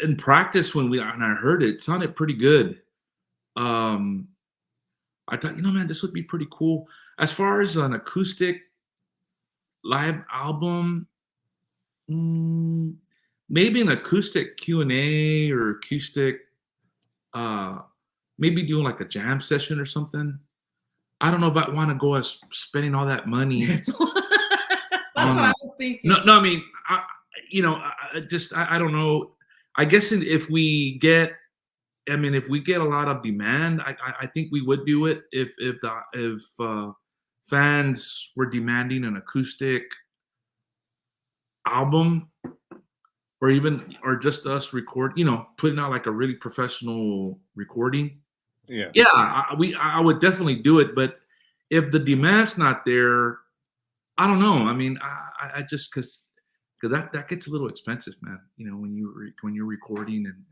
In practice, when I heard it sounded pretty good. I thought, man, this would be pretty cool. As far as an acoustic live album, maybe an acoustic Q&A or acoustic, maybe doing like a jam session or something. I don't know if I want to go as spending all that money. That's what I was thinking. No, I mean, I don't know. I guess if we get a lot of demand, I think we would do it. If fans were demanding an acoustic album, or just us record, putting out like a really professional recording. Yeah, I would definitely do it. But if the demand's not there, I don't know. I mean, I just because that gets a little expensive, man. When you're recording and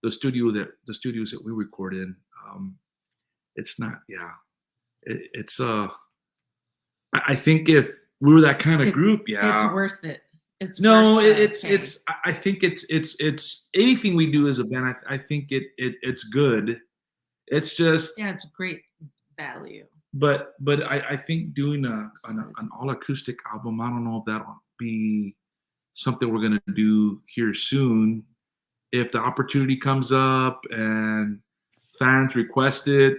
the studios that we record in, it's not. Yeah, it's I think if we were that kind of group, it's worth it. I think it's anything we do as a band. I think it's good. It's just, it's great value. but I think doing an all acoustic album, I don't know if that'll be something we're gonna do here soon. If the opportunity comes up and fans request it,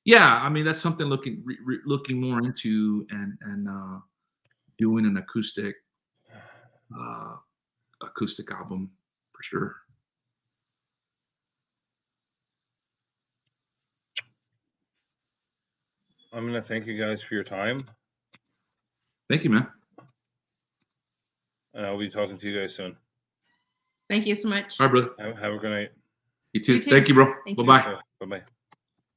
yeah, I mean that's something looking more into, and doing an acoustic album for sure. I'm gonna thank you guys for your time, Thank you, man. and I'll be talking to you guys soon. Thank you so much. All right, brother. Have a good night. You too. You too. Thank you, bro. Thank Bye you. bye. Bye bye.